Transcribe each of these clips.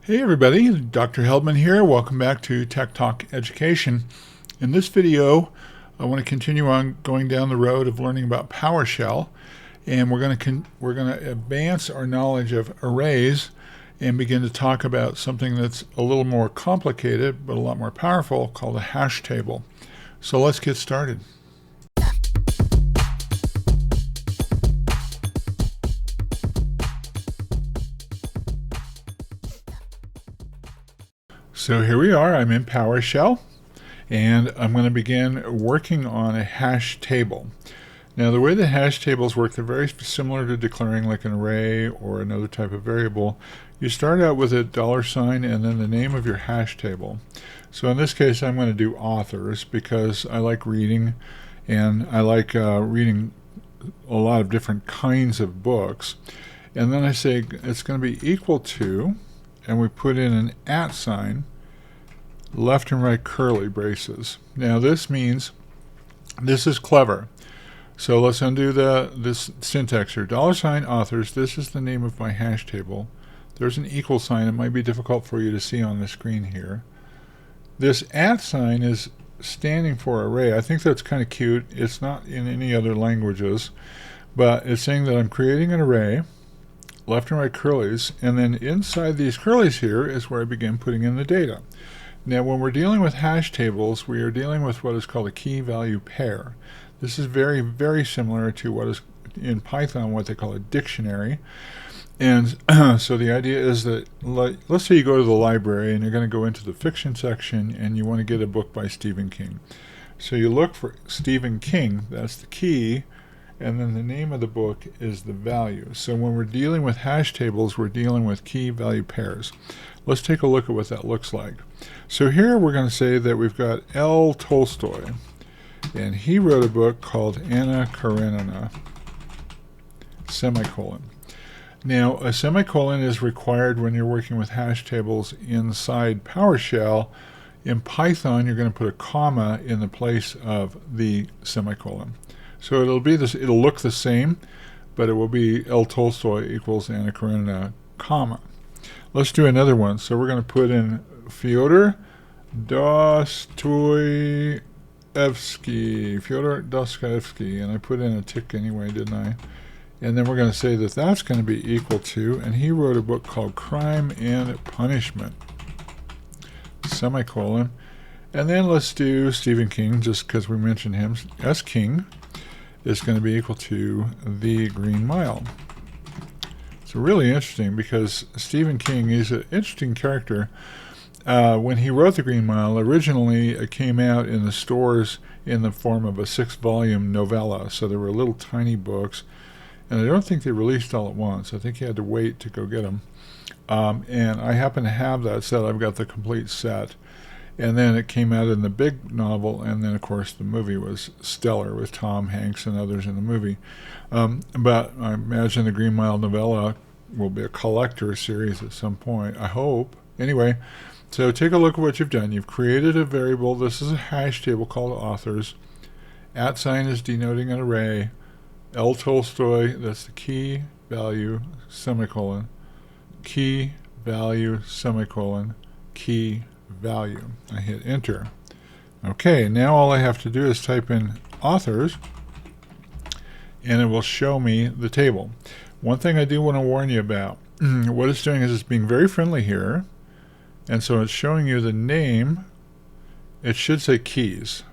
Hey everybody, Dr. Heldman here. Welcome back to Tech Talk Education. In this video, I want to continue on going down the road of learning about PowerShell, and we're going to advance our knowledge of arrays and begin to talk about something that's a little more complicated but a lot more powerful called a hash table. So let's get started. So here we are. I'm in PowerShell, and I'm going to begin working on a hash table. Now, the way the hash tables work, they're very similar to declaring like an array or another type of variable. You start out with a $sign and then the name of your hash table. So in this case, I'm going to do authors because I like reading, and I like reading a lot of different kinds of books. And then I say it's going to be equal to, and we put in an @ sign, left and right curly braces. Now this means, this is clever. So let's undo this syntax here. $sign authors, this is the name of my hash table. There's an equal sign. It might be difficult for you to see on the screen here. This @ sign is standing for array. I think that's kind of cute. It's not in any other languages, but it's saying that I'm creating an array, left and right curlies, and then inside these curlies here is where I begin putting in the data. Now when we're dealing with hash tables, we are dealing with what is called a key value pair. This is very, very similar to what is in Python what they call a dictionary. And so the idea is that, let's say you go to the library and you're going to go into the fiction section and you want to get a book by Stephen King. So you look for Stephen King, that's the key, and then the name of the book is the value. So when we're dealing with hash tables, we're dealing with key value pairs. Let's take a look at what that looks like. So here we're going to say that we've got L. Tolstoy, and he wrote a book called Anna Karenina, semicolon. Now a semicolon is required when you're working with hash tables inside PowerShell. In Python, you're going to put a comma in the place of the semicolon. So it'll look the same, but it will be L. Tolstoy equals Anna Karenina, comma. Let's do another one. So we're going to put in Fyodor Dostoevsky, and I put in a tick anyway, didn't I? And then we're going to say that that's going to be equal to, and he wrote a book called Crime and Punishment, semicolon. And then let's do Stephen King, just because we mentioned him. S. King is going to be equal to The Green Mile. It's really interesting because Stephen King is an interesting character. When he wrote The Green Mile, originally it came out in the stores in the form of a 6-volume novella. So there were little tiny books, and I don't think they released all at once. I think you had to wait to go get them. And I happen to have that set. I've got the complete set. And then it came out in the big novel, and then of course the movie was stellar with Tom Hanks and others in the movie. But I imagine the Green Mile novella will be a collector series at some point, I hope. Anyway, so take a look at what you've done. You've created a variable. This is a hash table called authors. @ sign is denoting an array. L. Tolstoy, that's the key value, semicolon, key value, semicolon, key value. I hit enter. Okay, now all I have to do is type in authors, and it will show me the table. One thing I do want to warn you about, what it's doing is it's being very friendly here, and so it's showing you the name. It should say keys,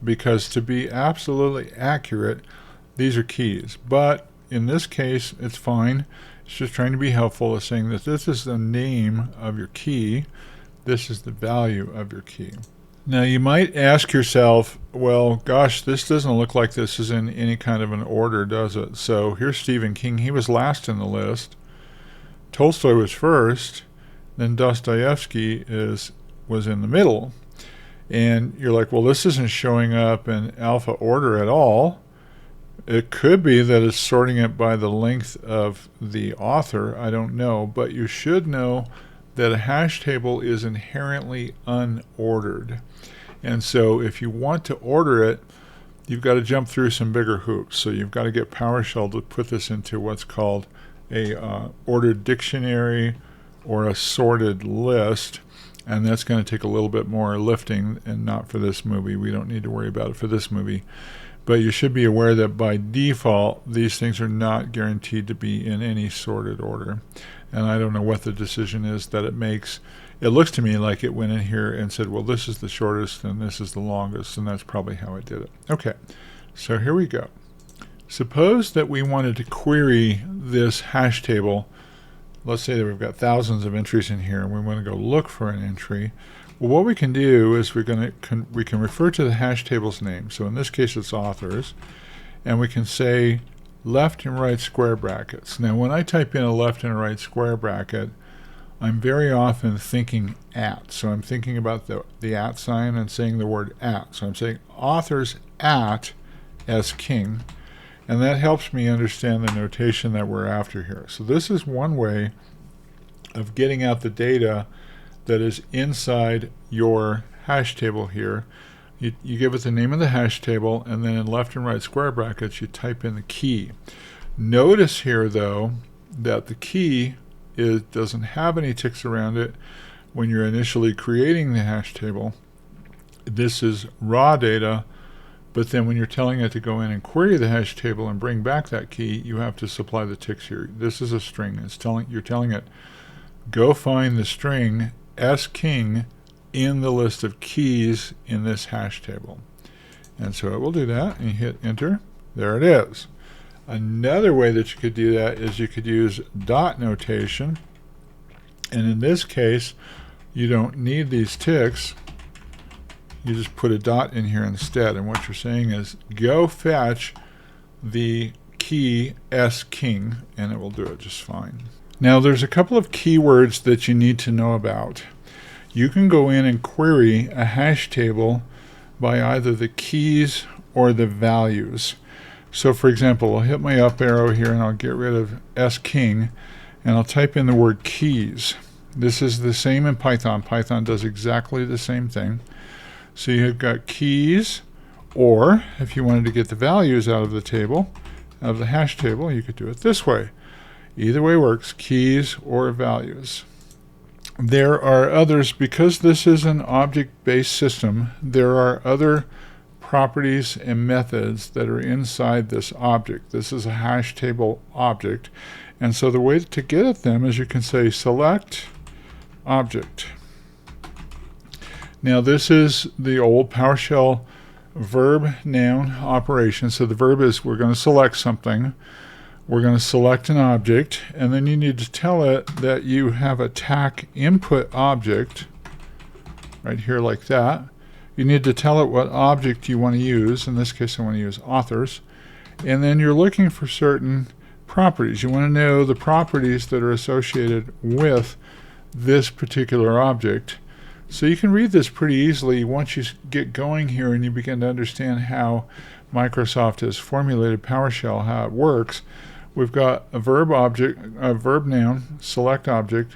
because to be absolutely accurate, these are keys. But in this case, it's fine. It's just trying to be helpful. It's saying that this is the name of your key. This is the value of your key. Now you might ask yourself, well, gosh, this doesn't look like this is in any kind of an order, does it? So here's Stephen King. He was last in the list. Tolstoy was first. Then Dostoevsky was in the middle. And you're like, well, this isn't showing up in alpha order at all. It could be that it's sorting it by the length of the author. I don't know. But you should know that a hash table is inherently unordered. And so if you want to order it, you've got to jump through some bigger hoops. So you've got to get PowerShell to put this into what's called a ordered dictionary or a sorted list, and that's going to take a little bit more lifting, and not for this movie. We don't need to worry about it for this movie. But you should be aware that by default, these things are not guaranteed to be in any sorted order. And I don't know what the decision is that it makes. It looks to me like it went in here and said, well, this is the shortest and this is the longest, and that's probably how it did it. Okay, so here we go. Suppose that we wanted to query this hash table. Let's say that we've got thousands of entries in here and we want to go look for an entry. Well, what we can do is we can refer to the hash table's name. So in this case, it's authors. And we can say left and right square brackets. Now, when I type in a left and a right square bracket, I'm very often thinking at. So I'm thinking about the at sign and saying the word at. So I'm saying authors at S. King. And that helps me understand the notation that we're after here. So this is one way of getting out the data that is inside your hash table here. You give it the name of the hash table, and then in left and right square brackets you type in the key. Notice here though that the key doesn't have any ticks around it when you're initially creating the hash table. This is raw data, but then when you're telling it to go in and query the hash table and bring back that key, you have to supply the ticks here. This is a string. You're telling it, go find the string S. King in the list of keys in this hash table. And so it will do that, and you hit enter. There it is. Another way that you could do that is you could use dot notation, and in this case you don't need these ticks. You just put a dot in here instead, and what you're saying is go fetch the key S. King, and it will do it just fine. Now there's a couple of keywords that you need to know about. You can go in and query a hash table by either the keys or the values. So for example, I'll hit my up arrow here and I'll get rid of S. King, and I'll type in the word keys. This is the same in Python. Python does exactly the same thing. So you've got keys, or if you wanted to get the values out of the table, out of the hash table, you could do it this way. Either way works, keys or values. There are others, because this is an object-based system, there are other properties and methods that are inside this object. This is a hash table object, and so the way to get at them is you can say select object. Now this is the old PowerShell verb noun operation. So the verb is we're going to select something. We're going to select an object, and then you need to tell it that you have a TAC input object right here like that. You need to tell it what object you want to use. In this case I want to use authors. And then you're looking for certain properties. You want to know the properties that are associated with this particular object. So you can read this pretty easily once you get going here and you begin to understand how Microsoft has formulated PowerShell, how it works. We've got a verb object, a verb noun, select object.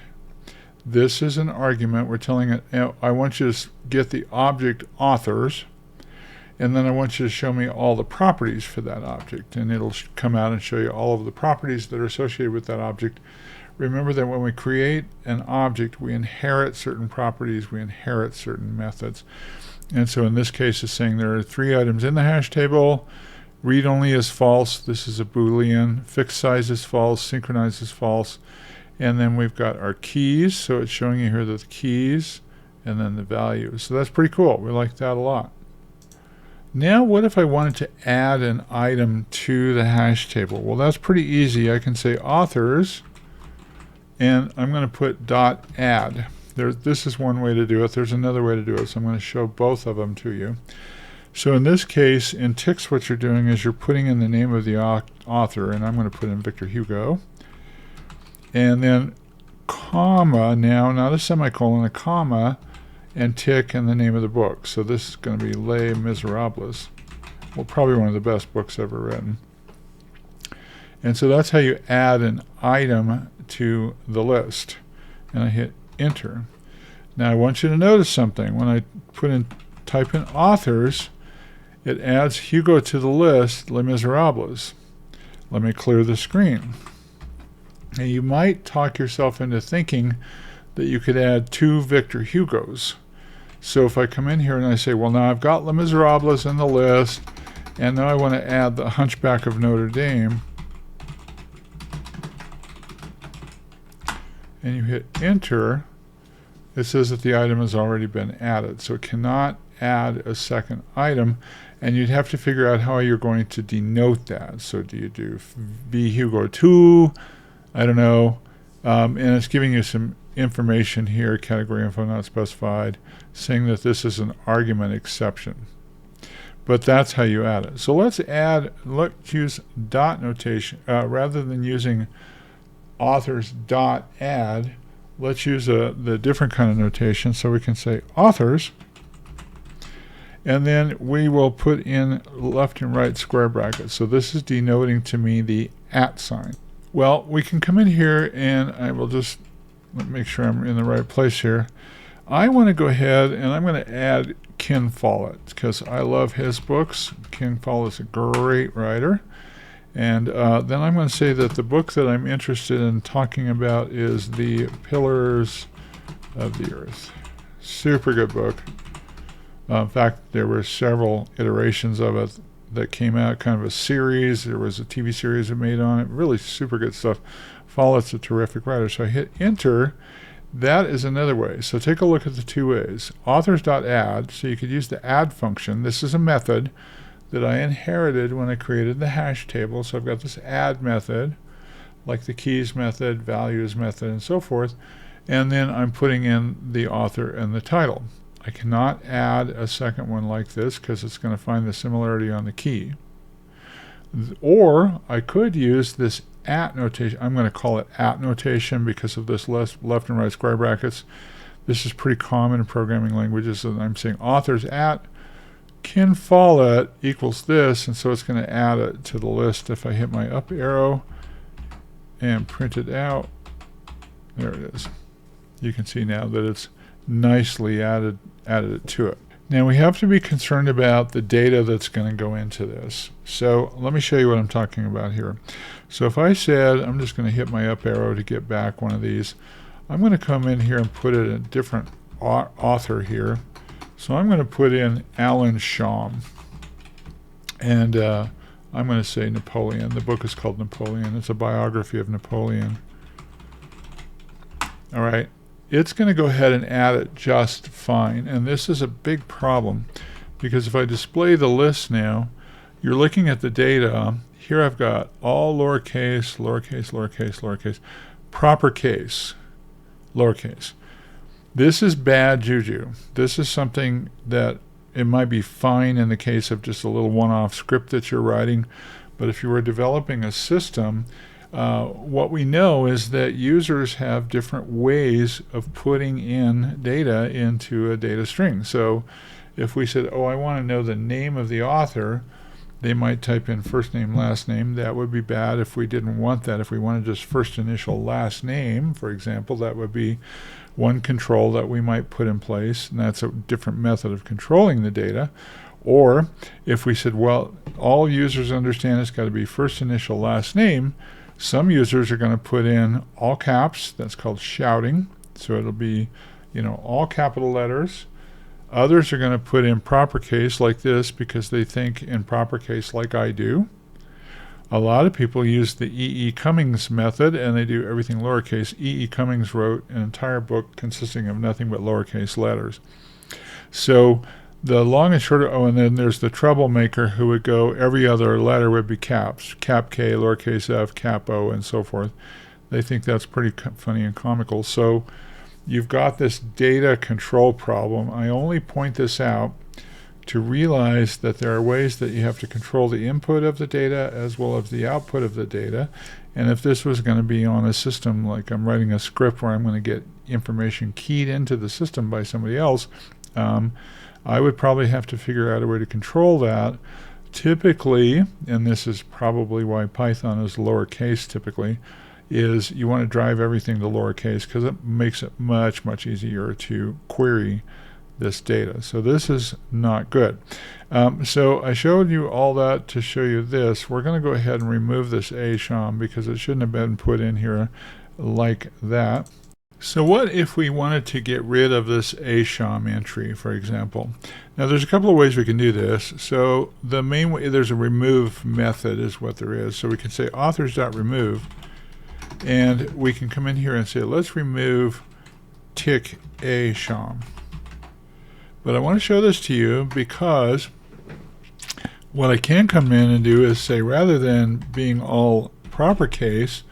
This is an argument. We're telling it, I want you to get the object authors, and then I want you to show me all the properties for that object, and it'll come out and show you all of the properties that are associated with that object. Remember that when we create an object, we inherit certain properties, we inherit certain methods. And so in this case, it's saying there are 3 items in the hash table. Read only is false. This is a Boolean. Fixed size is false. Synchronize is false. And then we've got our keys. So it's showing you here the keys and then the values. So that's pretty cool. We like that a lot. Now what if I wanted to add an item to the hash table? Well, that's pretty easy. I can say authors, and I'm going to put dot add. This is one way to do it. There's another way to do it, so I'm going to show both of them to you. So in this case, in ticks, what you're doing is you're putting in the name of the author, and I'm going to put in Victor Hugo. And then comma, now not a semicolon, a comma, and tick and the name of the book. So this is going to be Les Miserables. Well, probably one of the best books ever written. And so that's how you add an item to the list. And I hit enter. Now I want you to notice something. When I type in authors, it adds Hugo to the list, Les Miserables. Let me clear the screen. Now you might talk yourself into thinking that you could add 2 Victor Hugos. So if I come in here and I say, well, now I've got Les Miserables in the list, and now I want to add the Hunchback of Notre Dame, and you hit enter, it says that the item has already been added. So it cannot add a second item, and you'd have to figure out how you're going to denote that. So do you do V Hugo 2? I don't know. And it's giving you some information here, category info not specified, saying that this is an argument exception. But that's how you add it. So let's use dot notation. Rather than using authors dot add, let's use the different kind of notation. So we can say authors, and then we will put in left and right square brackets. So this is denoting to me the @ sign. Well, we can come in here, and I will just make sure I'm in the right place here. I want to go ahead and I'm going to add Ken Follett because I love his books. Ken Follett's a great writer. And then I'm going to say that the book that I'm interested in talking about is The Pillars of the Earth. Super good book. In fact, there were several iterations of it that came out, kind of a series. There was a TV series that made on it. Really super good stuff. Follett's a terrific writer. So I hit enter. That is another way. So take a look at the 2 ways. Authors.add, so you could use the add function. This is a method that I inherited when I created the hash table. So I've got this add method, like the keys method, values method, and so forth. And then I'm putting in the author and the title. I cannot add a second one like this because it's going to find the similarity on the key. Or I could use this @ notation. I'm going to call it @ notation because of this left and right square brackets. This is pretty common in programming languages. And I'm saying authors @ Ken Follett equals this, and so it's going to add it to the list. If I hit my up arrow and print it out, there it is. You can see now that it's nicely added it to it. Now we have to be concerned about the data that's going to go into this. So let me show you what I'm talking about here. So if I said, I'm just going to hit my up arrow to get back one of these. I'm going to come in here and put it in a different author here. So I'm going to put in Alan Sham. And I'm going to say Napoleon. The book is called Napoleon. It's a biography of Napoleon. All right. It's going to go ahead and add it just fine. And this is a big problem because if I display the list now, you're looking at the data. Here I've got all lowercase, lowercase, lowercase, lowercase, proper case, lowercase. This is bad juju. This is something that it might be fine in the case of just a little one-off script that you're writing. But if you were developing a system, what we know is that users have different ways of putting in data into a data string. So if we said, oh, I want to know the name of the author, they might type in first name, last name. That would be bad if we didn't want that. If we wanted just first initial, last name, for example, that would be one control that we might put in place, and that's a different method of controlling the data. Or if we said, well, all users understand it's got to be first initial, last name, some users are going to put in all caps. That's called shouting. So it'll be, all capital letters. Others are going to put in proper case like this because they think in proper case like I do. A lot of people use the E.E. Cummings method, and they do everything lowercase. E.E. Cummings wrote an entire book consisting of nothing but lowercase letters. So the long and short, and then there's the troublemaker who would go, every other letter would be caps. Cap K, lowercase f, cap O, and so forth. They think that's pretty funny and comical. So you've got this data control problem. I only point this out to realize that there are ways that you have to control the input of the data as well as the output of the data. And if this was going to be on a system, like I'm writing a script where I'm going to get information keyed into the system by somebody else, I would probably have to figure out a way to control that. Typically, and this is probably why Python is lowercase typically, is you want to drive everything to lowercase because it makes it much, much easier to query this data. So this is not good. So I showed you all that to show you this. We're going to go ahead and remove this A-sham because it shouldn't have been put in here like that. So what if we wanted to get rid of this A-sham entry, for example? Now there's a couple of ways we can do this. So the main way, there's a remove method is what there is. So we can say authors.remove, and we can come in here and say, let's remove tick A-sham. But I want to show this to you because what I can come in and do is say, rather than being all proper case,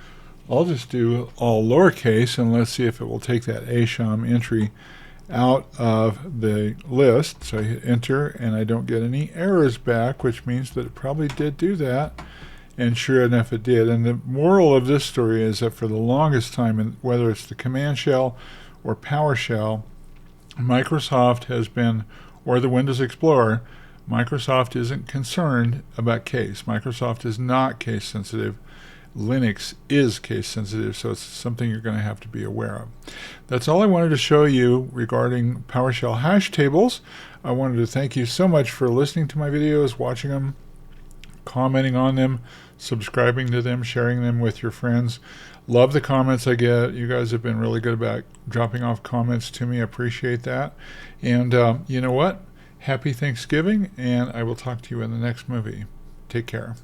I'll just do all lowercase, and let's see if it will take that A-sham entry out of the list. So I hit enter, and I don't get any errors back, which means that it probably did do that. And sure enough, it did. And the moral of this story is that for the longest time, and whether it's the command shell or PowerShell, Microsoft has been, or the Windows Explorer, Microsoft isn't concerned about case. Microsoft is not case sensitive. Linux is case sensitive, so it's something you're going to have to be aware of. That's all I wanted to show you regarding PowerShell hash tables. I wanted to thank you so much for listening to my videos, watching them, commenting on them, subscribing to them, sharing them with your friends. Love the comments I get. You guys have been really good about dropping off comments to me. I appreciate that. And you know what? Happy Thanksgiving, and I will talk to you in the next movie. Take care.